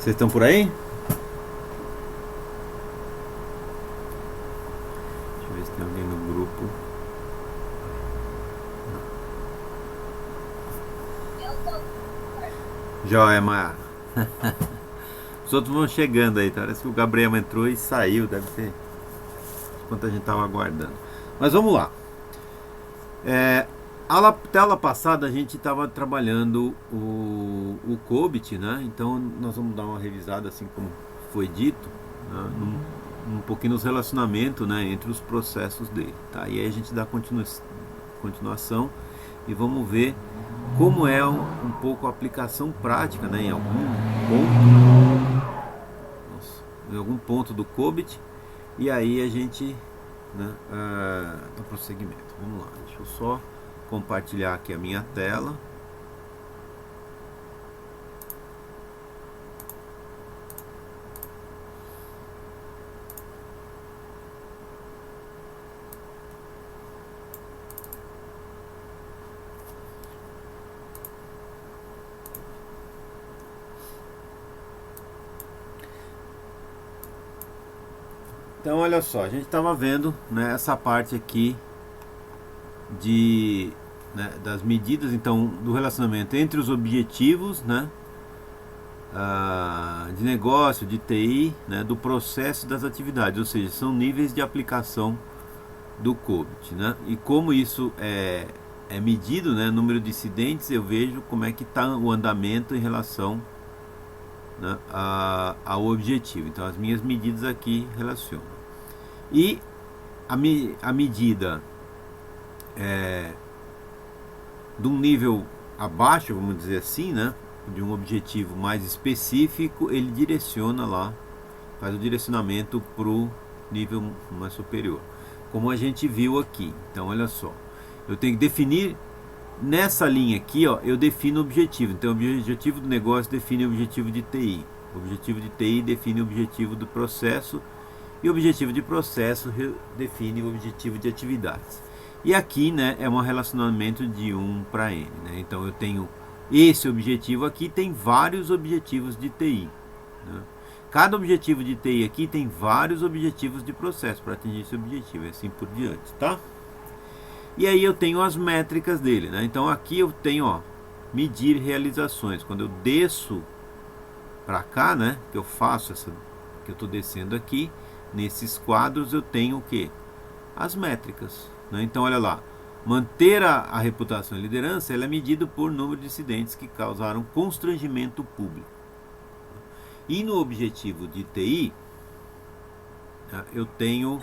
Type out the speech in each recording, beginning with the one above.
Vocês estão por aí? Deixa eu ver se tem alguém no grupo. Joia, Mar. Os outros vão chegando aí. Parece que o Gabriel entrou e saiu. Deve ser enquanto a gente estava aguardando. Mas vamos lá. A tela passada a gente estava trabalhando o COBIT, né? Então nós vamos dar uma revisada, assim como foi dito, né? Um pouquinho nos relacionamentos, né, entre os processos dele. Tá? E aí a gente dá continuação e vamos ver como é um pouco a aplicação prática, né, em algum ponto, em algum ponto do COBIT. E aí a gente, né, dá prosseguimento. Vamos lá, deixa eu só compartilhar aqui a minha tela. Então olha só, a gente estava vendo, né, essa parte aqui das medidas, então, do relacionamento entre os objetivos, né, de negócio, de TI, né, do processo e das atividades, ou seja, são níveis de aplicação do COBIT, né, e como isso é medido, né, número de incidentes, eu vejo como é que está o andamento em relação, né, ao objetivo. Então as minhas medidas aqui relacionam. E a medida de um nível abaixo, vamos dizer assim, né, de um objetivo mais específico, ele direciona lá, faz o direcionamento para o nível mais superior, como a gente viu aqui. Então olha só, eu tenho que definir nessa linha aqui, ó, eu defino o objetivo. Então o objetivo do negócio define o objetivo de TI, o objetivo de TI define o objetivo do processo, e o objetivo de processo define o objetivo de atividades. E aqui, né, é um relacionamento de 1 para N, né? Então eu tenho esse objetivo aqui, tem vários objetivos de TI, né? Cada objetivo de TI aqui tem vários objetivos de processo para atingir esse objetivo, e assim por diante, tá? E aí eu tenho as métricas dele, né? Então aqui eu tenho, ó, medir realizações. Quando eu desço para cá, né, que eu faço essa, que eu estou descendo aqui, nesses quadros eu tenho o que? As métricas, né? Então olha lá, manter a reputação e liderança, ela é medida por número de incidentes que causaram constrangimento público. E no objetivo de TI, eu tenho,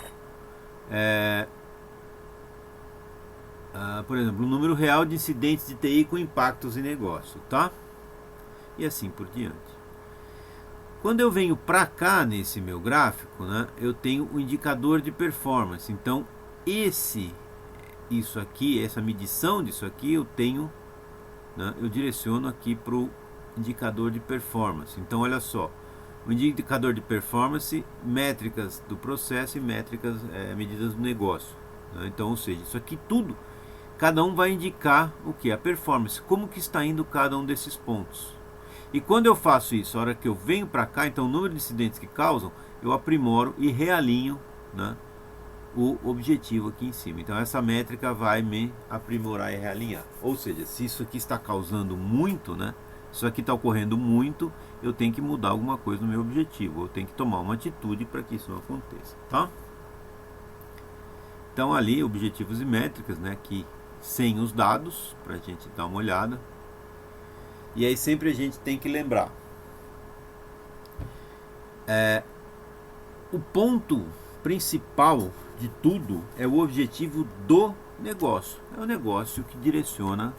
por exemplo, o número real de incidentes de TI com impactos em negócio, tá? E assim por diante. Quando eu venho para cá nesse meu gráfico, né, eu tenho o indicador de performance. Então isso aqui, essa medição disso aqui, eu tenho, né, eu direciono aqui para o indicador de performance. Então olha só, o indicador de performance, métricas do processo e métricas, medidas do negócio, né? Então, ou seja, isso aqui tudo, cada um vai indicar o que? A performance, como que está indo cada um desses pontos. E quando eu faço isso, a hora que eu venho para cá, então o número de incidentes que causam, eu aprimoro e realinho, né, o objetivo aqui em cima. Então essa métrica vai me aprimorar e realinhar. Ou seja, se isso aqui está causando muito, né, isso aqui está ocorrendo muito, eu tenho que mudar alguma coisa no meu objetivo, eu tenho que tomar uma atitude para que isso não aconteça, tá? Então ali, objetivos e métricas, né, que sem os dados, para a gente dar uma olhada. E aí sempre a gente tem que lembrar, o ponto principal de tudo é o objetivo do negócio. É o negócio que direciona,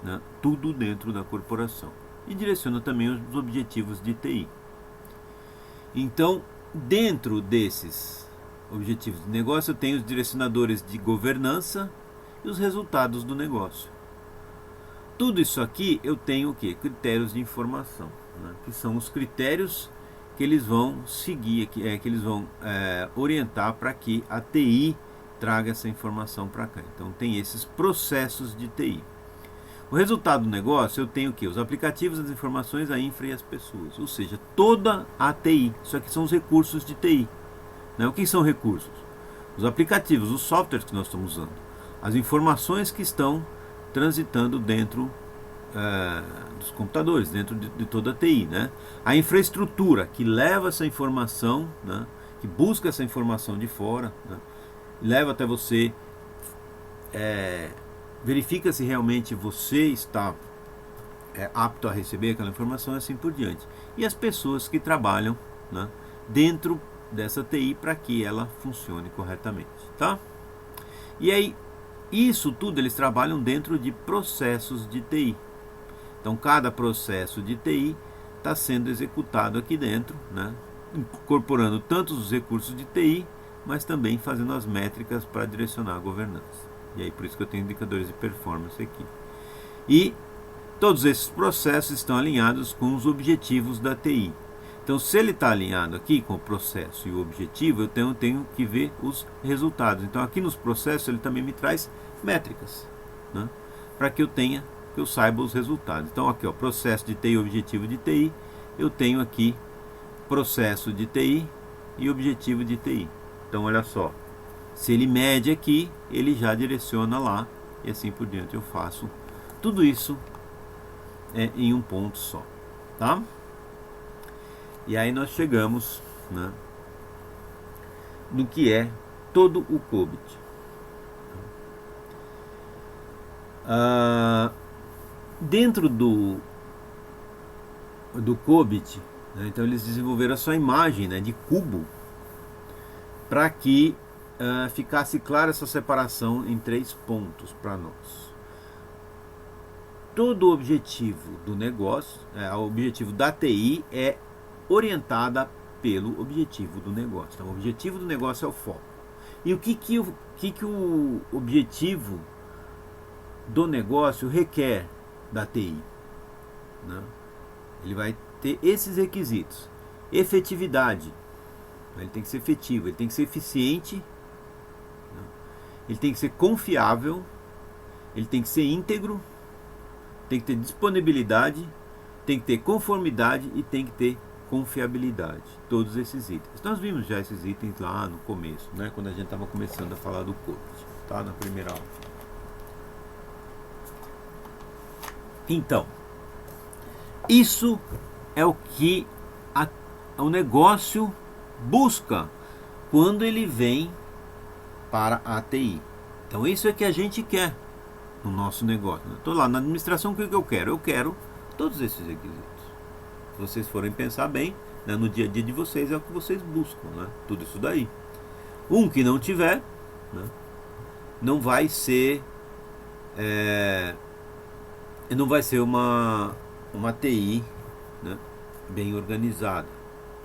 né, tudo dentro da corporação. E direciona também os objetivos de TI. Então, dentro desses objetivos de negócio, eu tenho os direcionadores de governança e os resultados do negócio. Tudo isso aqui eu tenho o que? Critérios de informação, né, que são os critérios que eles vão seguir, que eles vão orientar para que a TI traga essa informação para cá. Então tem esses processos de TI. O resultado do negócio eu tenho o quê? Os aplicativos, as informações, a infra e as pessoas. Ou seja, toda a TI. Isso aqui são os recursos de TI. Né? O que são recursos? Os aplicativos, os softwares que nós estamos usando. As informações que estão transitando dentro dos computadores, dentro de toda a TI. Né? A infraestrutura que leva essa informação, né? Que busca essa informação de fora, né? Leva até você, verifica se realmente você está apto a receber aquela informação e assim por diante. E as pessoas que trabalham, né, dentro dessa TI para que ela funcione corretamente. Tá? E aí, isso tudo eles trabalham dentro de processos de TI. Então, cada processo de TI está sendo executado aqui dentro, né, incorporando tanto os recursos de TI, mas também fazendo as métricas para direcionar a governança. E aí, por isso que eu tenho indicadores de performance aqui. E todos esses processos estão alinhados com os objetivos da TI. Então, se ele está alinhado aqui com o processo e o objetivo, eu tenho que ver os resultados. Então, aqui nos processos, ele também me traz métricas, né, para que eu saiba os resultados. Então, aqui, ó, processo de TI, objetivo de TI, eu tenho aqui processo de TI e objetivo de TI. Então, olha só, se ele mede aqui, ele já direciona lá e assim por diante eu faço tudo isso em um ponto só, tá? E aí nós chegamos, né, no que é todo o COBIT. Dentro do COBIT, né, então eles desenvolveram a sua imagem, né, de cubo para que ficasse clara essa separação em 3 pontos para nós. Todo o objetivo do negócio, o objetivo da TI é orientada pelo objetivo do negócio. Então, o objetivo do negócio é o foco. E o que o objetivo do negócio requer da TI? Né? Ele vai ter esses requisitos. Efetividade. Ele tem que ser efetivo, ele tem que ser eficiente, né? Ele tem que ser confiável, ele tem que ser íntegro, tem que ter disponibilidade, tem que ter conformidade e tem que ter confiabilidade. Todos esses itens. Nós vimos já esses itens lá no começo, né? Quando a gente estava começando a falar do COBIT, tá? Na primeira aula. Então, isso é o que o negócio busca quando ele vem para a TI. Então isso é que a gente quer no nosso negócio. Estou lá na administração, o que eu quero? Eu quero todos esses requisitos. Se vocês forem pensar bem, né, no dia a dia de vocês é o que vocês buscam, né? Tudo isso daí. Um que não tiver, né, não vai ser uma TI, né, bem organizada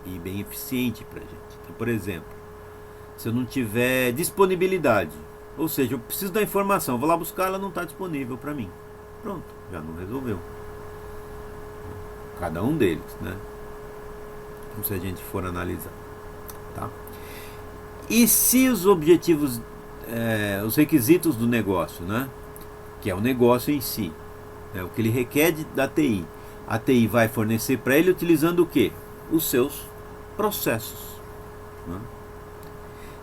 e bem eficiente para a gente. Então, por exemplo, se eu não tiver disponibilidade, ou seja, eu preciso da informação, eu vou lá buscar, ela não está disponível para mim. Pronto, já não resolveu. Cada um deles, né? Como se a gente for analisar, tá? E se os objetivos, os requisitos do negócio, né? Que é o negócio em si, o que ele requer da TI, a TI vai fornecer para ele utilizando o quê? Os seus processos, né?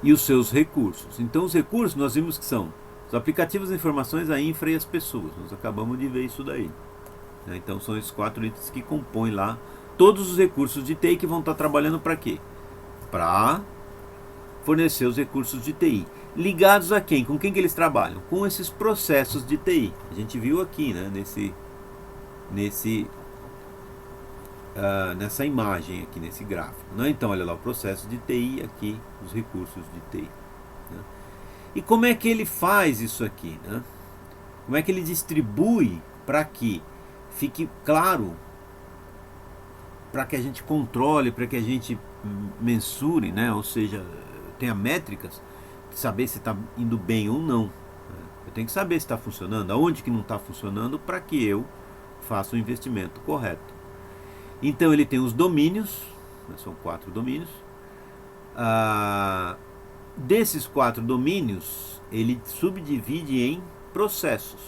E os seus recursos. Então os recursos nós vimos que são os aplicativos, as informações, a infra e as pessoas. Nós acabamos de ver isso daí, né? Então são esses 4 itens que compõem lá todos os recursos de TI que vão estar trabalhando para quê? Para fornecer os recursos de TI. Ligados a quem? Com quem que eles trabalham? Com esses processos de TI. A gente viu aqui, né, nessa imagem aqui, nesse gráfico, né? Então olha lá, o processo de TI aqui, os recursos de TI, né? E como é que ele faz isso aqui, né? Como é que ele distribui para que fique claro, para que a gente controle, para que a gente mensure, né? Ou seja, tenha métricas, saber se está indo bem ou não. Eu tenho que saber se está funcionando, aonde que não está funcionando, para que eu faça o investimento correto. Então ele tem os domínios, são 4 domínios. Desses 4 domínios, ele subdivide em processos.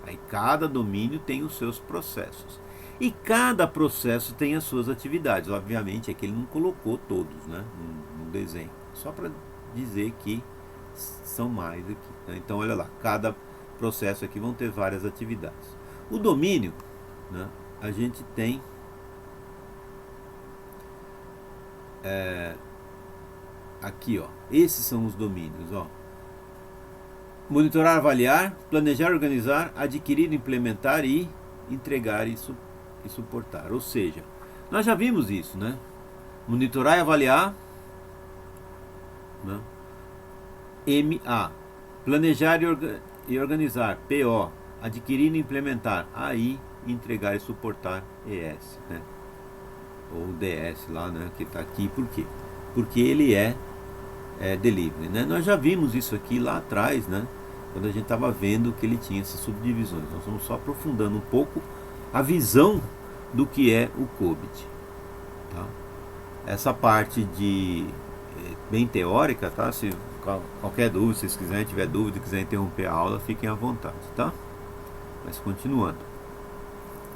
Aí cada domínio tem os seus processos. E cada processo tem as suas atividades. Obviamente é que ele não colocou todos, né, no desenho. Só para dizer que são mais aqui. Né? Então olha lá, cada processo aqui vão ter várias atividades. O domínio, né, a gente tem aqui, ó. Esses são os domínios, ó. Monitorar, avaliar, planejar, organizar, adquirir, implementar e entregar e suportar. Ou seja, nós já vimos isso, né? Monitorar e avaliar, né? MA. Planejar e organizar, PO. Adquirir e implementar, AI. Entregar e suportar, ES, né? Ou DS lá, né? Que está aqui, por quê? Porque ele é delivery, né? Nós já vimos isso aqui lá atrás, né? Quando a gente estava vendo que ele tinha essas subdivisões. Nós estamos só aprofundando um pouco a visão do que é o COBIT, tá? Essa parte de bem teórica, tá? Se qualquer dúvida, se vocês quiserem, tiver dúvida, quiser interromper a aula, fiquem à vontade, tá? Mas continuando.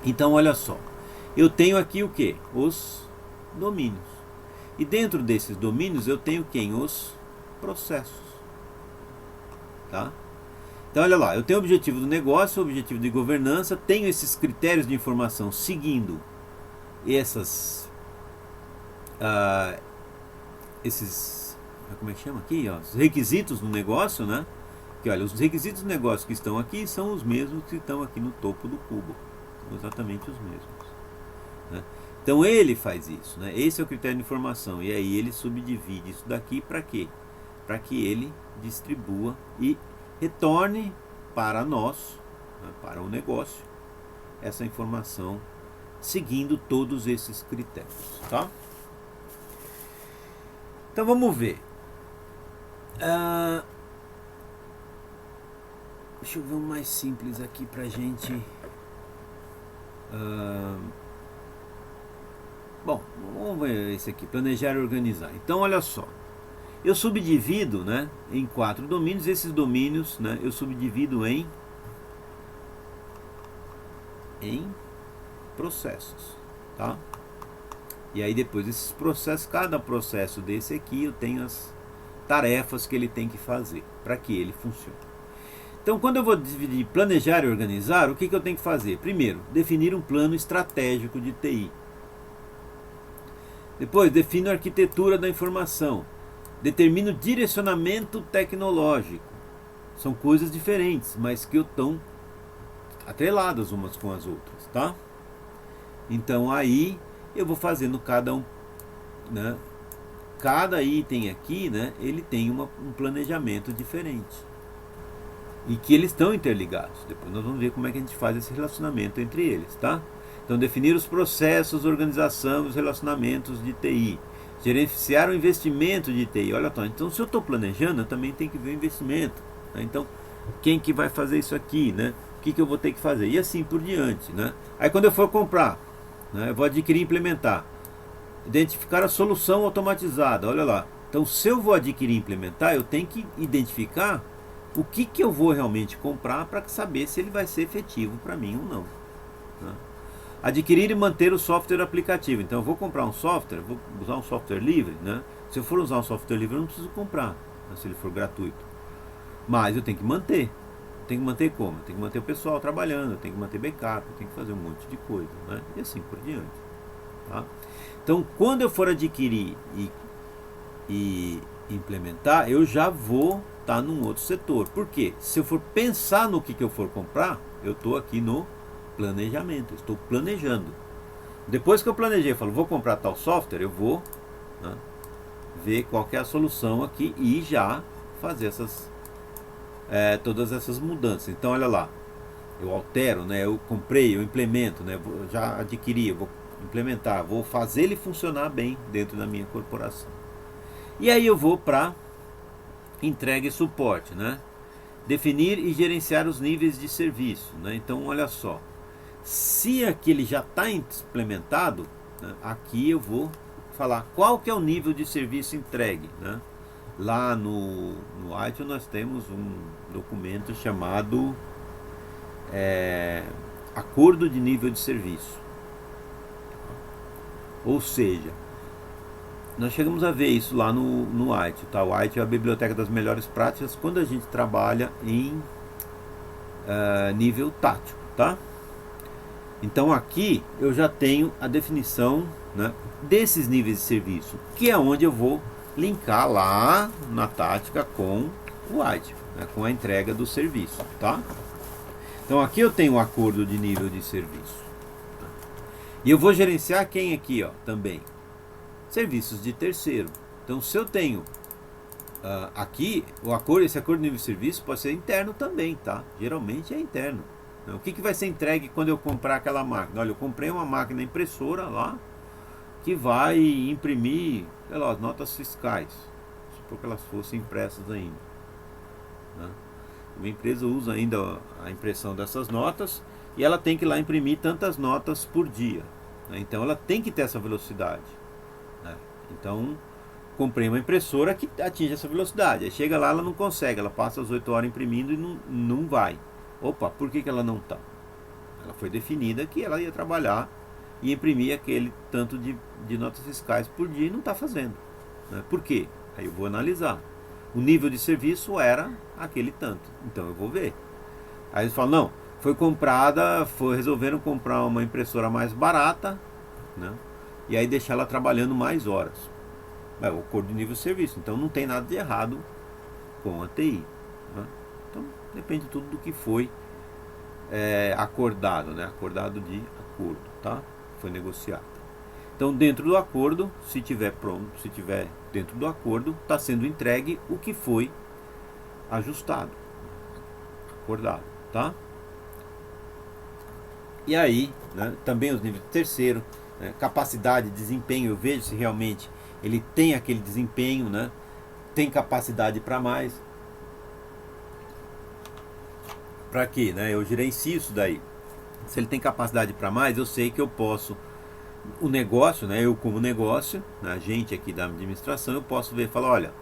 Então olha só, eu tenho aqui o que? Os domínios. E dentro desses domínios eu tenho quem? Os processos, tá? Então olha lá, eu tenho o objetivo do negócio, o objetivo de governança, tenho esses critérios de informação seguindo esses, como é que chama aqui? Ó, os requisitos do negócio, né? Que olha, os requisitos do negócio que estão aqui são os mesmos que estão aqui no topo do cubo, são exatamente os mesmos, né? Então ele faz isso, né? Esse é o critério de informação, e aí ele subdivide isso daqui para quê? Para que ele distribua e retorne para nós, né, para o negócio, essa informação seguindo todos esses critérios, tá? Então vamos ver. Deixa eu ver um mais simples aqui pra gente. Bom, vamos ver esse aqui, planejar e organizar. Então olha só, eu subdivido, né, em 4 domínios. Esses domínios, né, eu subdivido em processos, tá? E aí depois desses processos, cada processo desse aqui eu tenho as tarefas que ele tem que fazer para que ele funcione. Então quando eu vou dividir planejar e organizar, o que eu tenho que fazer? Primeiro, definir um plano estratégico de TI. Depois, defino a arquitetura da informação. Determino direcionamento tecnológico. São coisas diferentes, mas que estão atreladas umas com as outras, tá? Então aí eu vou fazendo cada um, né? Cada item aqui, né? Ele tem um planejamento diferente e que eles estão interligados. Depois nós vamos ver como é que a gente faz esse relacionamento entre eles, tá? Então definir os processos, organização, os relacionamentos de TI. Gerenciar o investimento de TI. Olha só, então se eu estou planejando, eu também tenho que ver o investimento, né? Então, quem que vai fazer isso aqui, né? O que eu vou ter que fazer? E assim por diante, né? Aí quando eu for comprar, né, eu vou adquirir e implementar. Identificar a solução automatizada, olha lá. Então se eu vou adquirir e implementar, eu tenho que identificar o que eu vou realmente comprar para saber se ele vai ser efetivo para mim ou não, né? Adquirir e manter o software aplicativo. Então eu vou comprar um software, vou usar um software livre, né? Se eu for usar um software livre, eu não preciso comprar, né, se ele for gratuito. Mas eu tenho que manter. Tem que manter como? Tem que manter o pessoal trabalhando, tem que manter backup, tem que fazer um monte de coisa, né? E assim por diante, tá? Então quando eu for adquirir e implementar, eu já vou estar num outro setor. Por quê? Se eu for pensar no que eu for comprar, eu estou aqui no planejamento, estou planejando. Depois que eu planejei, eu falo, vou comprar tal software, eu vou, né, ver qual que é a solução aqui e já fazer todas essas mudanças. Então olha lá, eu altero, né, eu comprei, eu implemento, né, já adquiri, eu vou implementar, vou fazer ele funcionar bem dentro da minha corporação. E aí eu vou para entrega e suporte, né? Definir e gerenciar os níveis de serviço, né? Então olha só, se aquele já está implementado, né, aqui eu vou falar qual que é o nível de serviço entregue, né? Lá no ITIL nós temos um documento chamado acordo de nível de serviço. Ou seja, nós chegamos a ver isso lá no ITIL. Tá? O ITIL é a biblioteca das melhores práticas quando a gente trabalha em nível tático. Tá? Então aqui eu já tenho a definição, né, desses níveis de serviço, que é onde eu vou linkar lá na tática com o ITIL, né, com a entrega do serviço. Tá? Então aqui eu tenho o acordo de nível de serviço. E eu vou gerenciar quem aqui, ó, também? Serviços de terceiro. Então se eu tenho aqui esse acordo de nível de serviço pode ser interno também, tá? Geralmente é interno. O que vai ser entregue quando eu comprar aquela máquina? Olha, eu comprei uma máquina impressora lá que vai imprimir, sei lá, as notas fiscais, supor que elas fossem impressas ainda, né? Uma empresa usa ainda a impressão dessas notas e ela tem que ir lá imprimir tantas notas por dia, né? Então ela tem que ter essa velocidade, né? Então comprei uma impressora que atinge essa velocidade. Aí chega lá, ela não consegue, ela passa as 8 horas imprimindo e não vai. Opa, por que ela não está? Ela foi definida que ela ia trabalhar e imprimir aquele tanto de notas fiscais por dia e não está fazendo, né? Por quê? Aí eu vou analisar. O nível de serviço era aquele tanto, então eu vou ver. Aí eles falam, não, resolveram comprar uma impressora mais barata, né? E aí deixar ela trabalhando mais horas. É o acordo de nível de serviço, então não tem nada de errado com a TI, né? Então depende tudo do que foi acordado, né? Acordado de acordo, tá? Foi negociado. Então dentro do acordo, se tiver pronto, se tiver dentro do acordo, está sendo entregue o que foi ajustado, acordado, tá? E aí, né, também os níveis de terceiro, né, capacidade, desempenho, eu vejo se realmente ele tem aquele desempenho, né? Tem capacidade para mais. Para quê? Né? Eu gerencio isso daí. Se ele tem capacidade para mais, eu sei que eu posso. O negócio, né? Eu como negócio, né? A gente aqui da administração, eu posso ver e falar, olha,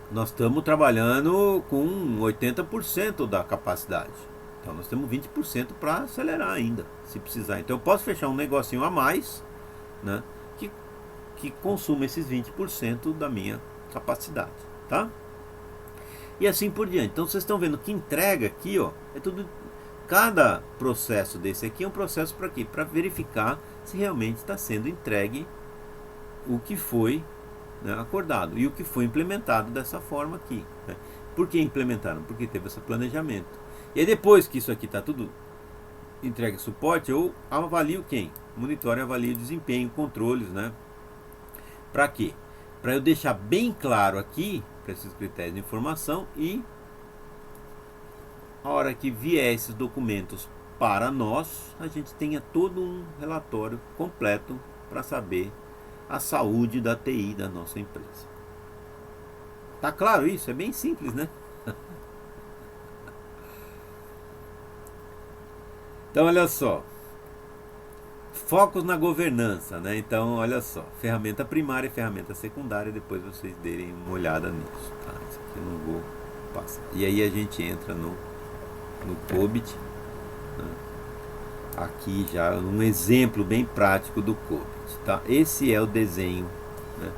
nós estamos trabalhando com 80% da capacidade. Então nós temos 20% para acelerar ainda, se precisar. Então eu posso fechar um negocinho a mais, né? Que consuma esses 20% da minha capacidade, tá? E assim por diante. Então vocês estão vendo que entrega aqui, ó, é tudo. Cada processo desse aqui é um processo para quê? Para verificar se realmente está sendo entregue o que foi, né, acordado e o que foi implementado dessa forma aqui, né? Por que implementaram? Porque teve esse planejamento. E aí depois que isso aqui está tudo entregue suporte, eu avalio quem? Monitoro e avalio o desempenho, controles, né? Para quê? Para eu deixar bem claro aqui para esses critérios de informação e a hora que vier esses documentos para nós, a gente tenha todo um relatório completo para saber a saúde da TI da nossa empresa. Tá claro isso? É bem simples, né? Então olha só, focos na governança, né? Então olha só, ferramenta primária e ferramenta secundária, depois vocês derem uma olhada nisso, tá? Isso aqui eu não vou passar. E aí a gente entra no COBIT, né? Aqui já um exemplo bem prático do COBIT, tá? Esse é o desenho, né,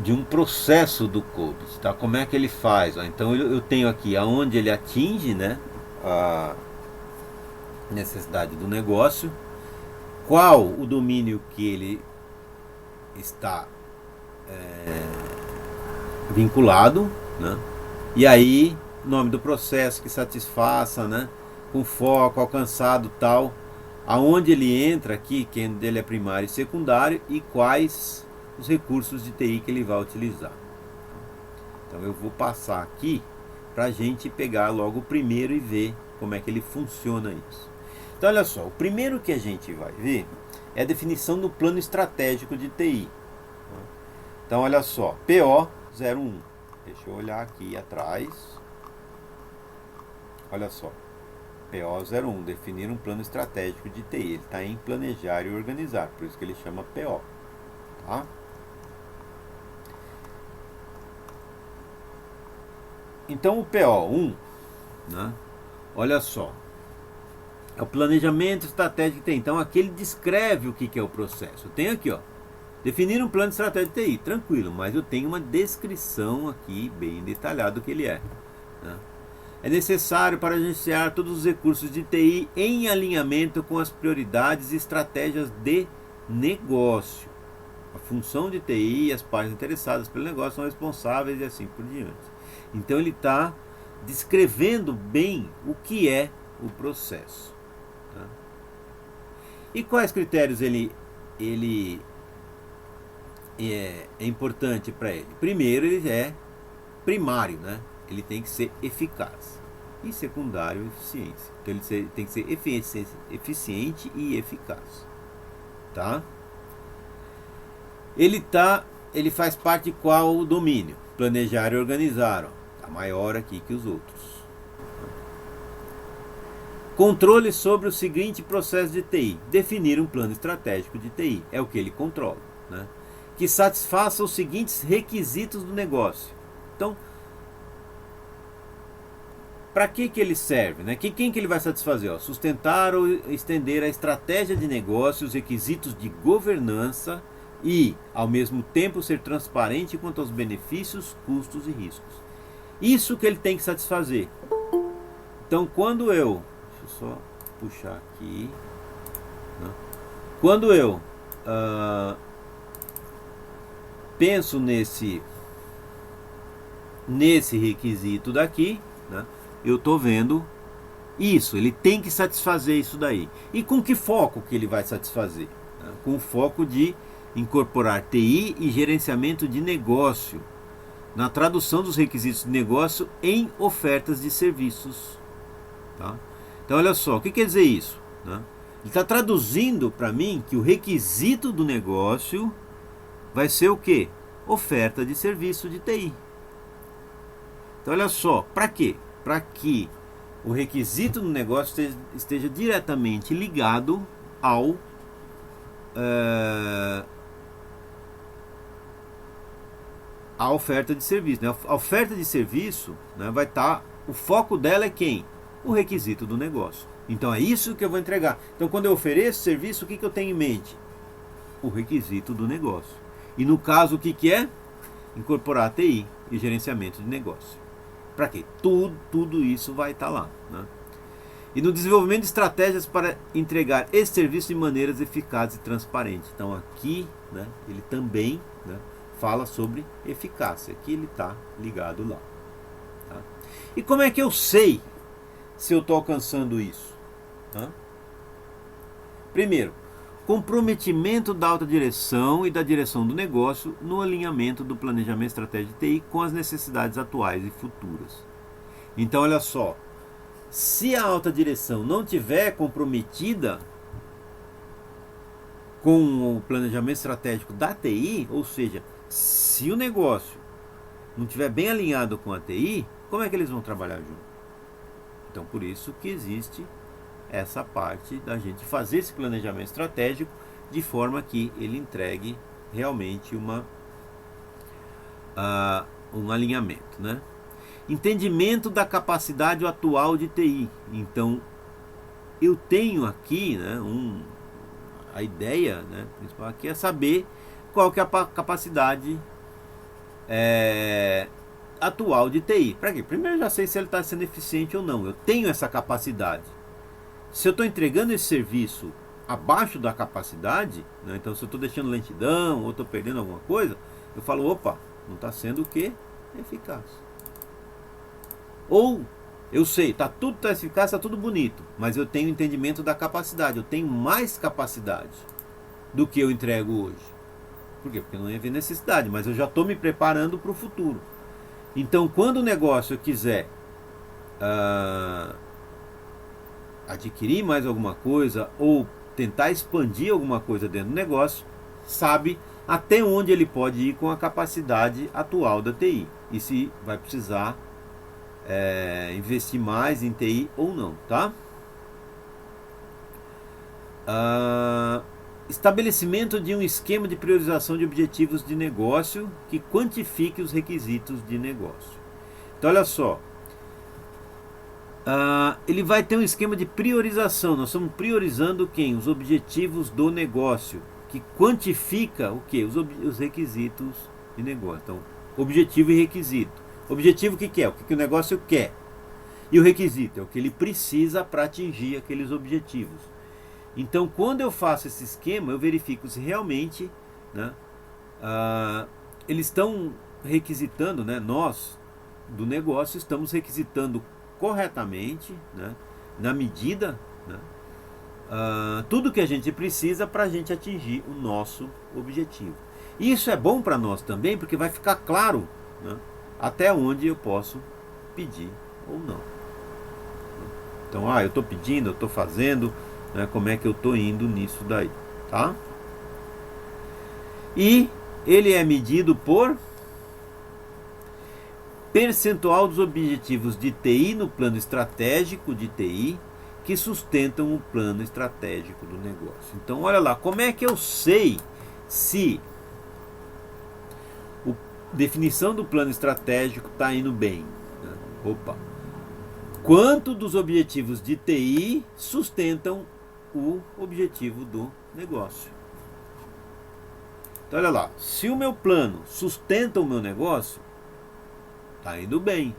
de um processo do COBIT, tá? Como é que ele faz? Ó, então eu tenho aqui aonde ele atinge, né, a necessidade do negócio, qual o domínio que ele está vinculado, né? E aí nome do processo que satisfaça, né, com foco, alcançado, tal, aonde ele entra aqui, quem dele é primário e secundário, e quais os recursos de TI que ele vai utilizar. Então eu vou passar aqui para a gente pegar logo o primeiro e ver como é que ele funciona isso. Então olha só, o primeiro que a gente vai ver é a definição do plano estratégico de TI. Então olha só, PO01. Deixa eu olhar aqui atrás. Olha só, PO01, definir um plano estratégico de TI. Ele está em planejar e organizar, por isso que ele chama PO. Tá? Então o PO1, né, olha só, é o planejamento estratégico de TI. Então aqui ele descreve o que é o processo. Eu tenho aqui, ó, definir um plano de estratégia de TI, tranquilo, mas eu tenho uma descrição aqui bem detalhada do que ele é, né? É necessário para gerenciar todos os recursos de TI em alinhamento com as prioridades e estratégias de negócio. A função de TI e as partes interessadas pelo negócio são responsáveis e assim por diante. Então ele está descrevendo bem o que é o processo, tá? E quais critérios ele é importante para ele? Primeiro, ele é primário, né? Ele tem que ser eficaz. E secundário, eficiência. Então ele tem que ser eficiente e eficaz, tá? Ele faz parte de qual domínio? Planejar e organizar, ó. Tá maior aqui que os outros. Controle sobre o seguinte processo de TI. Definir um plano estratégico de TI. É o que ele controla, né? Que satisfaça os seguintes requisitos do negócio. Então, para que ele serve, né? Quem que ele vai satisfazer? Ó, sustentar ou estender a estratégia de negócio, os requisitos de governança e, ao mesmo tempo, ser transparente quanto aos benefícios, custos e riscos. Isso que ele tem que satisfazer. Então, quando eu... Deixa eu só puxar aqui, né? Quando eu penso nesse requisito daqui, né, eu estou vendo isso, ele tem que satisfazer isso daí. E com que foco que ele vai satisfazer? Né? Com o foco de incorporar TI e gerenciamento de negócio na tradução dos requisitos de negócio em ofertas de serviços, tá? Então olha só, o que quer dizer isso, né? Ele está traduzindo para mim que o requisito do negócio vai ser o quê? Oferta de serviço de TI. Então olha só, para quê? Para que o requisito do negócio esteja diretamente ligado ao a oferta de serviço, né? A oferta de serviço, né, vai estar, o foco dela é quem? O requisito do negócio. Então é isso que eu vou entregar. Então quando eu ofereço serviço, o que eu tenho em mente? O requisito do negócio. E no caso, o que é? Incorporar a TI e gerenciamento de negócio. Para quê? Tudo isso vai estar lá, né? E no desenvolvimento de estratégias para entregar esse serviço de maneiras eficazes e transparentes. Então aqui, né, ele também, né, fala sobre eficácia. Aqui ele está ligado lá, tá? E como é que eu sei se eu estou alcançando isso? Tá? Primeiro, comprometimento da alta direção e da direção do negócio no alinhamento do planejamento estratégico de TI com as necessidades atuais e futuras. Então olha só, se a alta direção não tiver comprometida com o planejamento estratégico da TI, ou seja, se o negócio não estiver bem alinhado com a TI, como é que eles vão trabalhar junto? Então por isso que existe essa parte da gente fazer esse planejamento estratégico de forma que ele entregue realmente um alinhamento, né? Entendimento da capacidade atual de TI. Então eu tenho aqui, né, a ideia, né, principal aqui é saber qual que é a capacidade atual de TI. Para quê? Primeiro eu já sei se ele está sendo eficiente ou não. Eu tenho essa capacidade. Se eu estou entregando esse serviço abaixo da capacidade, né, então se eu estou deixando lentidão ou estou perdendo alguma coisa, eu falo, opa, não está sendo o quê? Eficaz. Ou eu sei, tudo está eficaz, está tudo bonito, mas eu tenho entendimento da capacidade, eu tenho mais capacidade do que eu entrego hoje. Por quê? Porque não ia haver necessidade, mas eu já estou me preparando para o futuro. Então quando o negócio quiser adquirir mais alguma coisa ou tentar expandir alguma coisa dentro do negócio, sabe até onde ele pode ir com a capacidade atual da TI e se vai precisar investir mais em TI ou não, tá? Estabelecimento de um esquema de priorização de objetivos de negócio que quantifique os requisitos de negócio. Então olha só, ele vai ter um esquema de priorização. Nós estamos priorizando quem? Os objetivos do negócio, que quantifica o que? Os requisitos de negócio. Então, objetivo e requisito. Objetivo o que é? O que o negócio quer. E o requisito é o que ele precisa para atingir aqueles objetivos. Então, quando eu faço esse esquema, eu verifico se realmente, né, eles estão requisitando, né, nós do negócio estamos requisitando corretamente, né, na medida, né, tudo que a gente precisa para a gente atingir o nosso objetivo. E isso é bom para nós também, porque vai ficar claro, né, até onde eu posso pedir ou não. Então, eu estou pedindo, eu estou fazendo, né, como é que eu estou indo nisso daí, tá? E ele é medido por percentual dos objetivos de TI no plano estratégico de TI que sustentam o plano estratégico do negócio. Então, olha lá, como é que eu sei se a definição do plano estratégico está indo bem? Quanto dos objetivos de TI sustentam o objetivo do negócio? Então, olha lá, se o meu plano sustenta o meu negócio, está indo bem,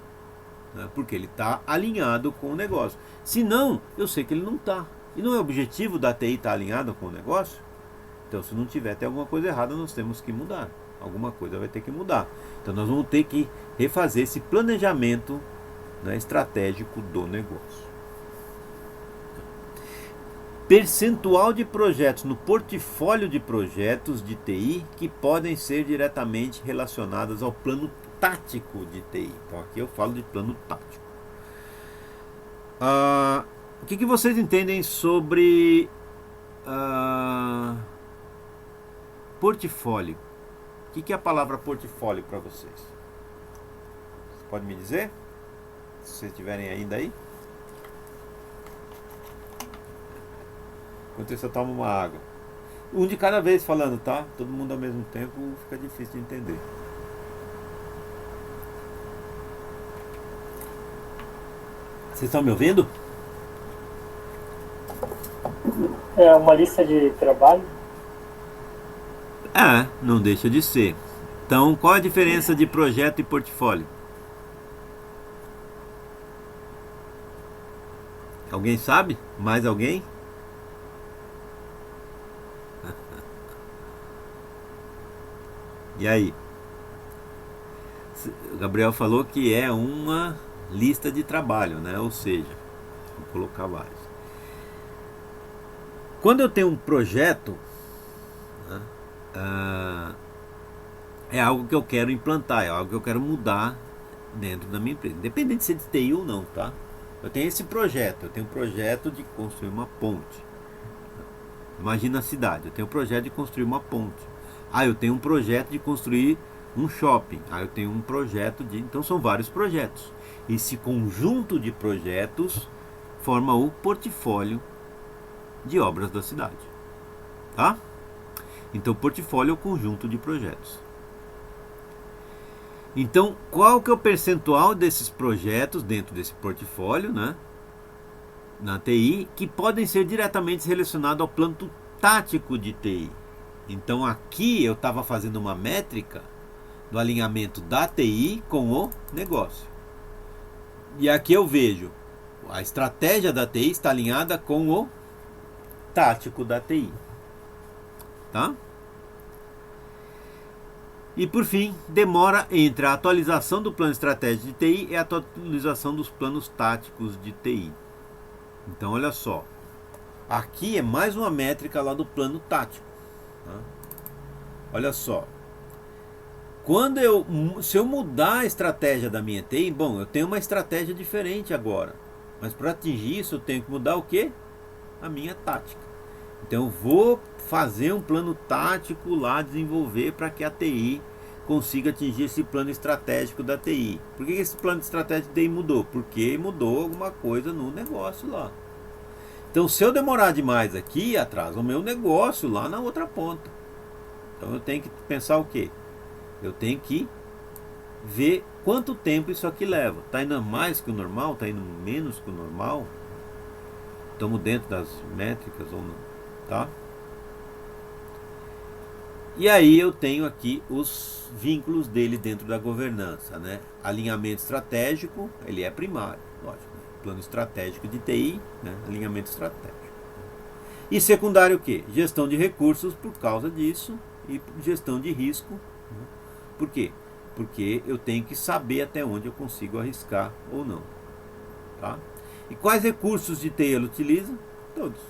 né? Porque ele está alinhado com o negócio. Se não, eu sei que ele não está. E não é objetivo da TI estar alinhado com o negócio? Então, se não tiver, tem alguma coisa errada, nós temos que mudar. Alguma coisa vai ter que mudar. Então, nós vamos ter que refazer esse planejamento, né, estratégico do negócio. Percentual de projetos no portfólio de projetos de TI que podem ser diretamente relacionados ao plano tático de TI. Então aqui eu falo de plano tático. O que vocês entendem sobre portfólio? O que é a palavra portfólio para vocês? Você pode me dizer? Se vocês estiverem ainda aí. Enquanto isso eu tomo uma água. Um de cada vez falando, tá? Todo mundo ao mesmo tempo fica difícil de entender. Vocês estão me ouvindo? É uma lista de trabalho? Não deixa de ser. Então, qual a diferença de projeto e portfólio? Alguém sabe? Mais alguém? E aí? O Gabriel falou que é uma lista de trabalho, né? Ou seja, vou colocar vários. Quando eu tenho um projeto, né, é algo que eu quero implantar, é algo que eu quero mudar dentro da minha empresa, independente de ser de TI ou não, tá? Eu tenho esse projeto, eu tenho um projeto de construir uma ponte. Imagina a cidade, eu tenho um projeto de construir uma ponte. Eu tenho um projeto de construir um shopping. Eu tenho um projeto de... Então são vários projetos. Esse conjunto de projetos forma o portfólio de obras da cidade. Tá? Então o portfólio é o conjunto de projetos. Então, qual que é o percentual desses projetos dentro desse portfólio, né, na TI, que podem ser diretamente relacionados ao plano tático de TI? Então aqui eu estava fazendo uma métrica do alinhamento da TI com o negócio. E aqui eu vejo a estratégia da TI está alinhada com o tático da TI. Tá? E por fim, demora entre a atualização do plano estratégico de TI e a atualização dos planos táticos de TI. Então olha só. Aqui é mais uma métrica lá do plano tático. Olha só, se eu mudar a estratégia da minha TI, bom, eu tenho uma estratégia diferente agora, mas para atingir isso eu tenho que mudar o que? A minha tática. Então eu vou fazer um plano tático lá, desenvolver para que a TI consiga atingir esse plano estratégico da TI. Por que esse plano estratégico da TI mudou? Porque mudou alguma coisa no negócio lá. Então se eu demorar demais aqui, atrasa o meu negócio lá na outra ponta. Então eu tenho que pensar o quê? Eu tenho que ver quanto tempo isso aqui leva. Está indo mais que o normal? Está indo menos que o normal? Estamos dentro das métricas ou não? Tá? E aí eu tenho aqui os vínculos dele dentro da governança, né? Alinhamento estratégico, ele é primário, lógico. Né? Plano estratégico de TI, né? Alinhamento estratégico. E secundário o quê? Gestão de recursos por causa disso e gestão de risco. Né? Por quê? Porque eu tenho que saber até onde eu consigo arriscar ou não. Tá? E quais recursos de TI ele utiliza? Todos.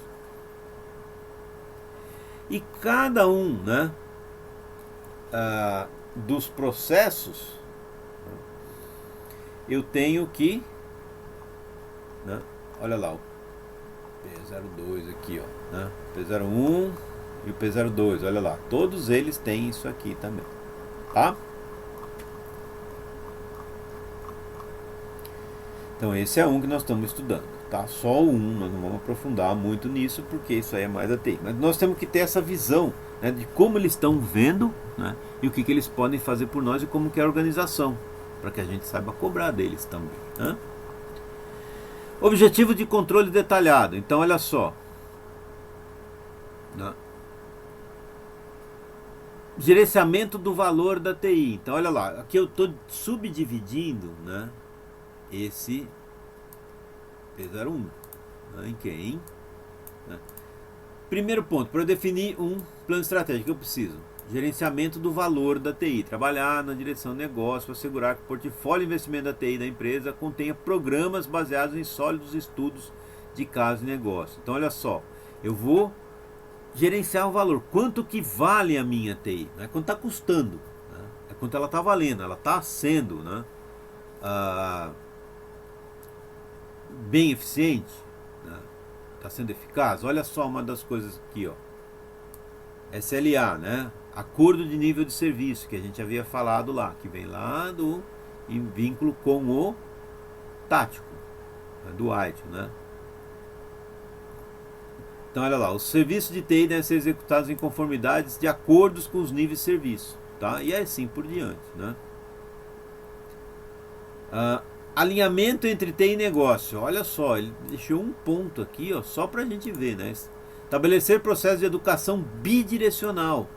E cada um, né, dos processos, eu tenho que, né, olha lá, o P02 aqui, ó, né, P01 e o P02, olha lá, todos eles têm isso aqui também, tá? Então esse é um que nós estamos estudando, tá? Só um, nós não vamos aprofundar muito nisso porque isso aí é mais a TI. Mas nós temos que ter essa visão, né, de como eles estão vendo, né, e o que eles podem fazer por nós e como que é a organização, para que a gente saiba cobrar deles também. Né? Objetivo de controle detalhado. Então olha só. Né? Gerenciamento do valor da TI. Então olha lá, aqui eu estou subdividindo, né, esse P01, né, em quem? Né? Primeiro ponto, para eu definir um plano estratégico, eu preciso gerenciamento do valor da TI, trabalhar na direção do negócio, assegurar que o portfólio de investimento da TI da empresa contenha programas baseados em sólidos estudos de caso e negócio. Então olha só, eu vou gerenciar o valor, quanto que vale a minha TI, não é quanto está custando, né? É quanto ela está valendo, ela está sendo, né, bem eficiente, né? Está sendo eficaz. Olha só uma das coisas aqui, ó. SLA, né? Acordo de nível de serviço, que a gente havia falado lá, que vem lá do em vínculo com o tático, né? Do ITIL, né? Então olha lá, os serviços de TI devem ser executados em conformidades de acordos com os níveis de serviço, tá? E assim por diante, né? Alinhamento entre TI e negócio. Olha só, ele deixou um ponto aqui, ó, só para a gente ver, né? Estabelecer processo de educação bidirecional.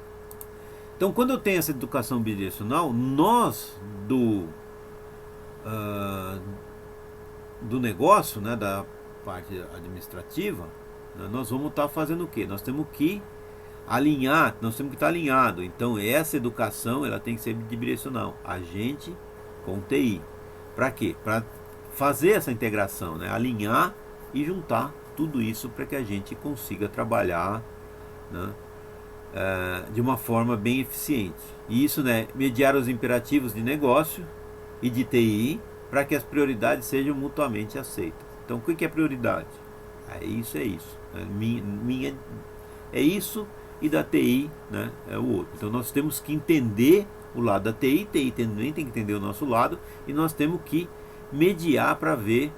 Então, quando eu tenho essa educação bidirecional, nós do negócio, né, da parte administrativa, né, nós vamos estar fazendo o quê? Nós temos que alinhar, nós temos que estar alinhado. Então, essa educação, ela tem que ser bidirecional. A gente com TI. Para quê? Para fazer essa integração, né? Alinhar e juntar tudo isso para que a gente consiga trabalhar, né, de uma forma bem eficiente. E isso, né, mediar os imperativos de negócio e de TI para que as prioridades sejam mutuamente aceitas. Então, o que é prioridade? É isso. Minha é isso e da TI, né, é o outro. Então, nós temos que entender o lado da TI também tem que entender o nosso lado, e nós temos que mediar para ver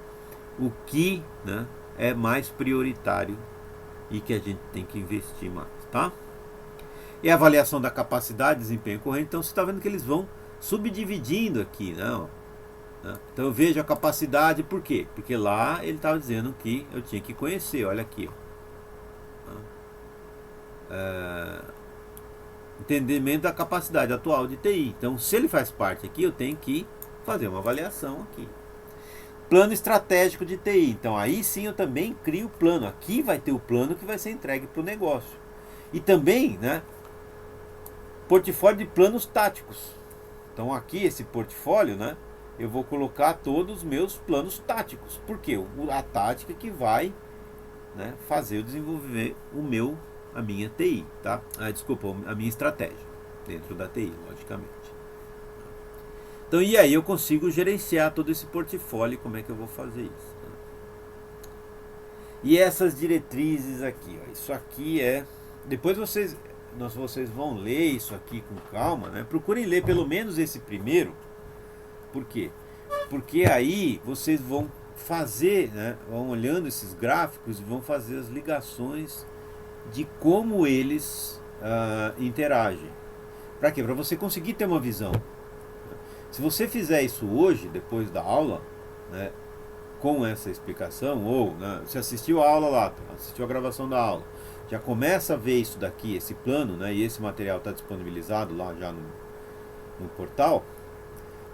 o que, né, é mais prioritário e que a gente tem que investir mais, tá? E a avaliação da capacidade, desempenho corrente. Então você está vendo que eles vão subdividindo aqui, né? Então eu vejo a capacidade, por quê? Porque lá ele estava dizendo que eu tinha que conhecer, olha aqui, entendimento da capacidade atual de TI. Então, se ele faz parte aqui, eu tenho que fazer uma avaliação aqui. Plano estratégico de TI. Então, aí sim eu também crio o plano. Aqui vai ter o plano que vai ser entregue para o negócio. E também, né, portfólio de planos táticos. Então, aqui esse portfólio, né, eu vou colocar todos os meus planos táticos. Por quê? A tática que vai, né, fazer eu desenvolver a minha TI, tá? Desculpa, a minha estratégia dentro da TI, logicamente. Então, e aí eu consigo gerenciar todo esse portfólio. Como é que eu vou fazer isso? E essas diretrizes aqui, ó, isso aqui é... Depois vocês vão ler isso aqui com calma, né? Procurem ler pelo menos esse primeiro. Por quê? Porque aí vocês vão fazer, né, vão olhando esses gráficos e vão fazer as ligações de como eles interagem. Para quê? Para você conseguir ter uma visão. Se você fizer isso hoje, depois da aula, né, com essa explicação, ou né, você assistiu a aula lá, assistiu a gravação da aula, já começa a ver isso daqui, esse plano, né, e esse material está disponibilizado lá já no portal,